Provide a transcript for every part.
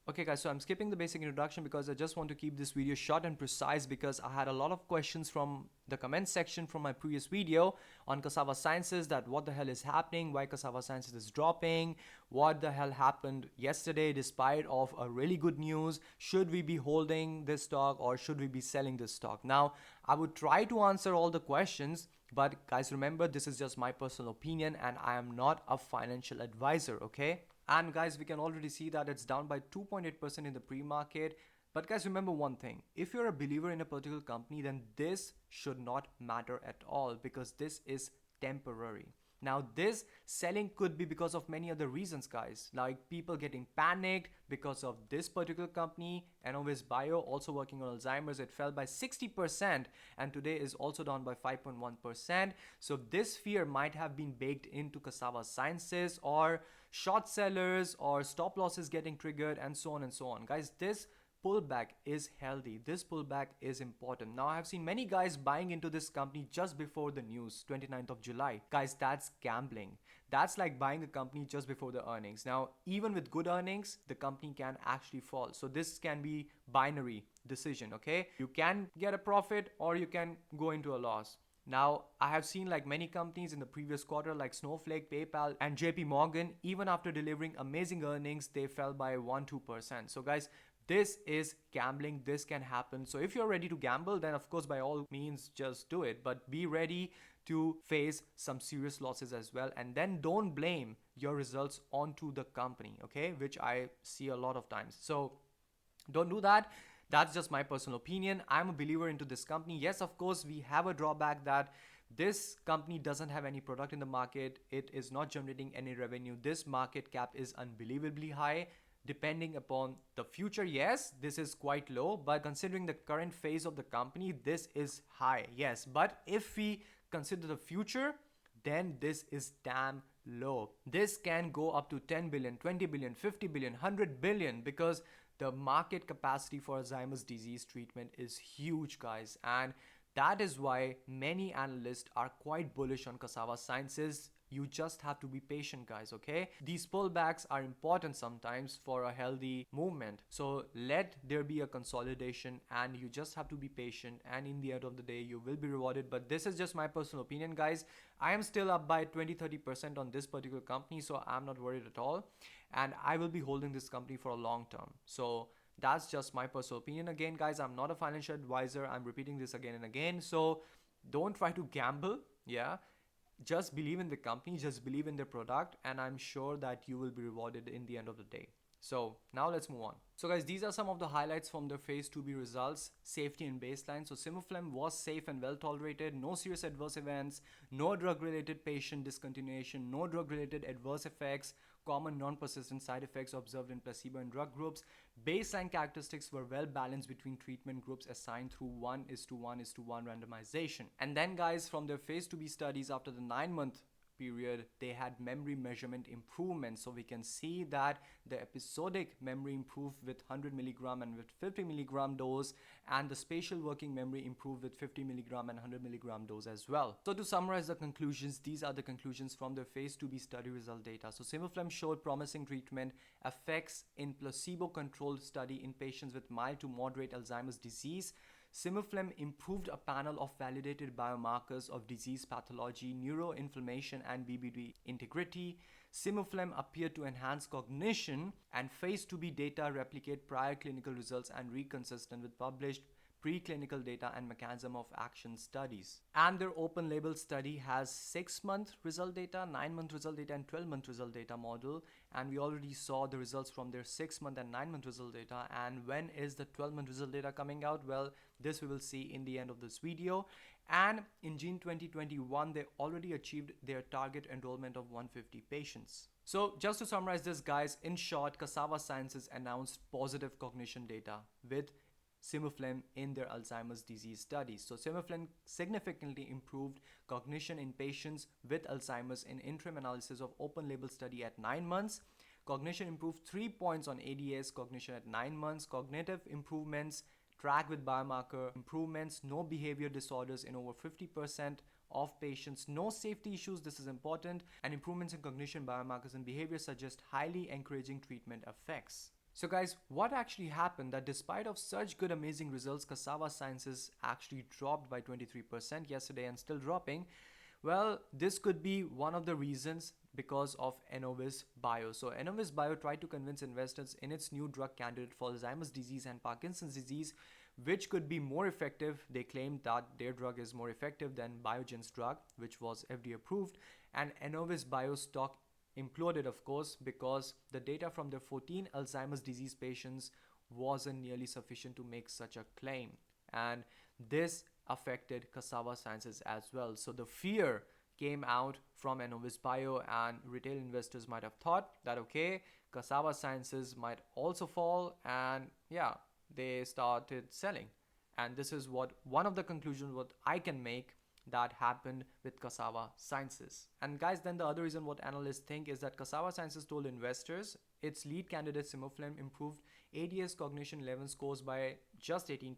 Okay guys, so I'm skipping the basic introduction because I just want to keep this video short and precise because I had a lot of questions from the comment section from my previous video on Cassava Sciences, that what the hell is happening, why Cassava Sciences is dropping, what the hell happened yesterday despite of a really good news, should we be holding this stock or should we be selling this stock? Now, I would try to answer all the questions, but guys, remember, this is just my personal opinion and I am not a financial advisor, okay? And guys, we can already see that it's down by 2.8% in the pre-market. But guys, remember one thing. If you're a believer in a particular company, then this should not matter at all because this is temporary. Now, this selling could be because of many other reasons, guys, like people getting panicked because of this particular company. Enovis Bio, also working on Alzheimer's, it fell by 60% and today is also down by 5.1%. So this fear might have been baked into Cassava Sciences, or short sellers or stop losses getting triggered, and so on and so on. Guys, this pullback is healthy. This pullback is important. Now, I have seen many guys buying into this company just before the news, 29th of July. Guys, that's gambling. That's like buying a company just before the earnings. Now, even with good earnings, the company can actually fall. So this can be binary decision, okay? You can get a profit or you can go into a loss. Now, I have seen like many companies in the previous quarter like Snowflake, PayPal, and JP Morgan, even after delivering amazing earnings, they fell by 1-2%. So guys, this is gambling. This can happen. So if you're ready to gamble, then of course, by all means, just do it. But be ready to face some serious losses as well. And then don't blame your results onto the company, okay? Which I see a lot of times. So don't do that. That's just my personal opinion. I'm a believer into this company. Yes, of course, we have a drawback that this company doesn't have any product in the market. It is not generating any revenue. This market cap is unbelievably high. Depending upon the future, yes, this is quite low, but considering the current phase of the company, this is high, yes. But if we consider the future, then this is damn low. This can go up to 10 billion, 20 billion, 50 billion, 100 billion, because the market capacity for Alzheimer's disease treatment is huge, guys. And that is why many analysts are quite bullish on Cassava Sciences. You just have to be patient, guys, okay? These pullbacks are important sometimes for a healthy movement. So let there be a consolidation and you just have to be patient, and in the end of the day, you will be rewarded. But this is just my personal opinion, guys. I am still up by 20-30% on this particular company, so I'm not worried at all. And I will be holding this company for a long term. So that's just my personal opinion. Again, guys, I'm not a financial advisor. I'm repeating this again and again. So don't try to gamble. Yeah. Just believe in the company, just believe in their product, and I'm sure that you will be rewarded in the end of the day. So now let's move on. So guys, these are some of the highlights from the phase 2b results, safety and baseline. So Simuflem was safe and well tolerated, no serious adverse events, no drug related patient discontinuation, no drug related adverse effects, common non-persistent side effects observed in placebo and drug groups. Baseline characteristics were well balanced between treatment groups assigned through 1:1:1 randomization. And then guys, from their phase 2b studies, after the 9-month period, they had memory measurement improvements. So we can see that the episodic memory improved with 100 milligram and with 50 milligram dose, and the spatial working memory improved with 50 milligram and 100 milligram dose as well. So to summarize the conclusions, these are the conclusions from the phase 2b study result data. So Simuflem showed promising treatment effects in placebo-controlled study in patients with mild to moderate Alzheimer's disease. Simuflem improved a panel of validated biomarkers of disease pathology, neuroinflammation, and BBB integrity. Simuflem appeared to enhance cognition, and phase 2b data replicate prior clinical results and reconsistent with published preclinical data and mechanism of action studies. And their open label study has 6-month result data, 9-month result data, and 12-month result data model. And we already saw the results from their 6-month and 9-month result data. And when is the 12-month result data coming out? Well, this we will see in the end of this video. And in June 2021, they already achieved their target enrollment of 150 patients. So just to summarize this, guys, in short, Cassava Sciences announced positive cognition data with Simuflem in their Alzheimer's disease studies. So Simuflem significantly improved cognition in patients with Alzheimer's in interim analysis of open label study at 9 months. Cognition improved 3 points on ADS cognition at 9 months. Cognitive improvements tracked with biomarker improvements, no behavior disorders in over 50% of patients, no safety issues, this is important, and improvements in cognition biomarkers and behavior suggest highly encouraging treatment effects. So guys, what actually happened that despite of such good amazing results, Cassava Sciences actually dropped by 23% yesterday and still dropping? Well, this could be one of the reasons because of Enovis Bio. So Enovis Bio tried to convince investors in its new drug candidate for Alzheimer's disease and Parkinson's disease, which could be more effective. They claimed that their drug is more effective than Biogen's drug, which was FDA approved, and Enovis Bio stock imploded, of course, because the data from their 14 Alzheimer's disease patients wasn't nearly sufficient to make such a claim. And this affected Cassava Sciences as well. So the fear came out from Enovis Bio, and retail investors might have thought that okay, Cassava Sciences might also fall, and yeah, they started selling. And this is what one of the conclusions what I can make that happened with Cassava Sciences. And guys, then the other reason what analysts think is that Cassava Sciences told investors its lead candidate Simuflam improved ADS cognition 11 scores by just 18%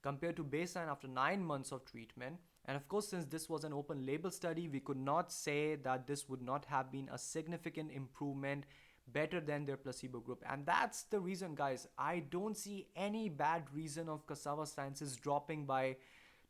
compared to baseline after 9 months of treatment. And of course, since this was an open label study, we could not say that this would not have been a significant improvement better than their placebo group. And that's the reason, guys. I don't see any bad reason of Cassava Sciences dropping by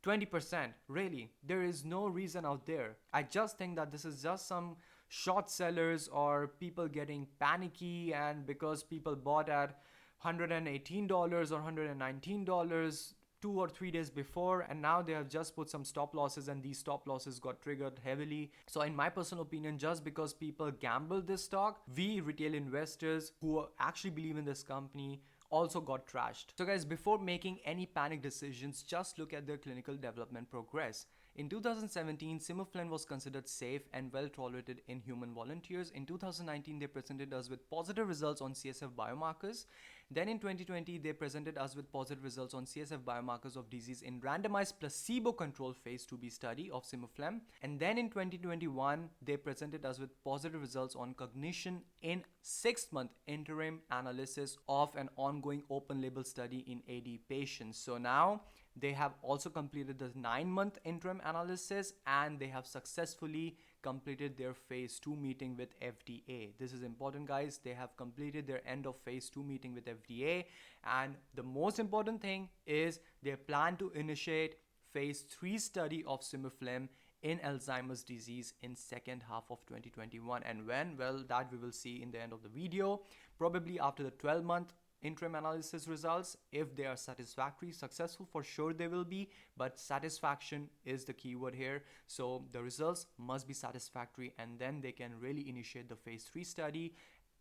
20%. Really, there is no reason out there. I just think that this is just some short sellers or people getting panicky, and because people bought at $118 or $119 2 or 3 days before, and now they have just put some stop losses, and these stop losses got triggered heavily. So in my personal opinion, just because people gamble this stock, we retail investors who actually believe in this company also got trashed. So guys, before making any panic decisions, just look at their clinical development progress. In 2017, Simuflen was considered safe and well tolerated in human volunteers. In 2019, they presented us with positive results on CSF biomarkers. Then in 2020, they presented us with positive results on CSF biomarkers of disease in randomized placebo-controlled phase 2b study of Simuflam. And then in 2021, they presented us with positive results on cognition in 6-month interim analysis of an ongoing open label study in AD patients. So now they have also completed the 9-month interim analysis, and they have successfully completed their phase 2 meeting with FDA. This is important, guys. They have completed their end of phase 2 meeting with FDA, and the most important thing is they plan to initiate phase 3 study of Simuflam in Alzheimer's disease in second half of 2021. And when? Well, that we will see in the end of the video, probably after the 12-month interim analysis results. If they are satisfactory, successful, for sure they will be, but satisfaction is the keyword here. So the results must be satisfactory, and then they can really initiate the phase 3 study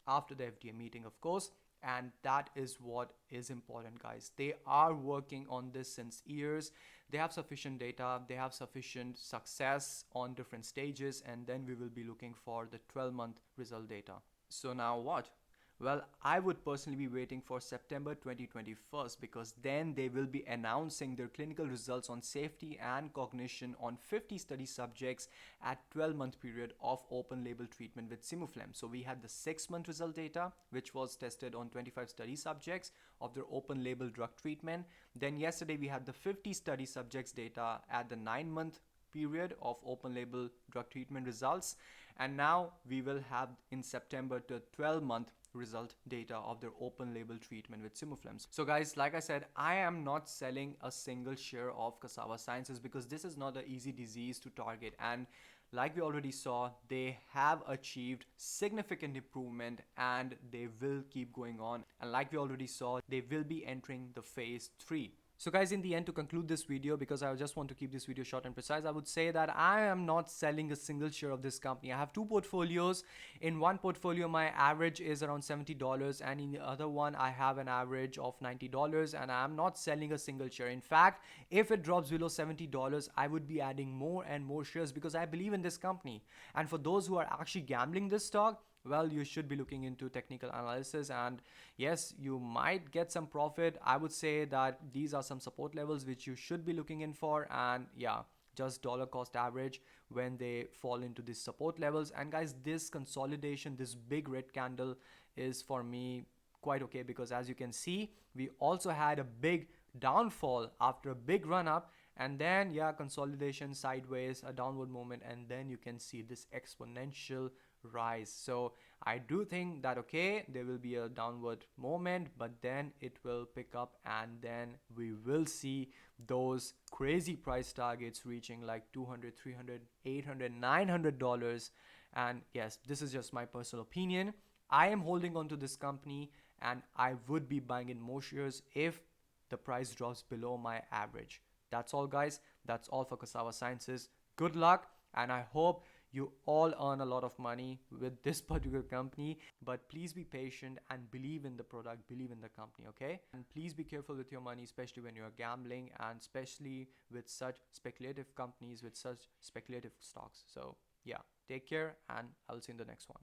after the FDA meeting, of course. And that is what is important, guys. They are working on this since years. They have sufficient data, they have sufficient success on different stages, and then we will be looking for the 12-month result data. So now what? Well, I would personally be waiting for September 2021, because then they will be announcing their clinical results on safety and cognition on 50 study subjects at 12-month period of open label treatment with Simuflam. So we had the 6-month result data, which was tested on 25 study subjects of their open label drug treatment. Then yesterday we had the 50 study subjects data at the 9-month period of open label drug treatment results. And now we will have in September the 12-month result data of their open label treatment with Simuflam. So guys, like I said, I am not selling a single share of Cassava Sciences, because this is not an easy disease to target, and like we already saw, they have achieved significant improvement and they will keep going on, and like we already saw, they will be entering the phase 3. So guys, in the end, to conclude this video, because I just want to keep this video short and precise, I would say that I am not selling a single share of this company. I have 2 portfolios. In one portfolio, my average is around $70, and in the other one, I have an average of $90, and I am not selling a single share. In fact, if it drops below $70, I would be adding more and more shares, because I believe in this company. And for those who are actually gambling this stock, well, you should be looking into technical analysis, and yes, you might get some profit. I would say that these are some support levels which you should be looking in for, and yeah, just dollar cost average when they fall into these support levels. And guys, this consolidation, this big red candle is for me quite okay, because as you can see, we also had a big downfall after a big run up, and then yeah, consolidation sideways, a downward movement, and then you can see this exponential rise. So I do think that okay, there will be a downward moment, but then it will pick up, and then we will see those crazy price targets reaching like 200, 300, 800, $900. And yes, this is just my personal opinion. I am holding on to this company, and I would be buying in more shares if the price drops below my average. That's all, guys. That's all for Cassava Sciences. Good luck, and I hope you all earn a lot of money with this particular company. But please be patient and believe in the product, believe in the company, okay? And please be careful with your money, especially when you're gambling, and especially with such speculative companies, with such speculative stocks. So yeah, take care, and I'll see you in the next one.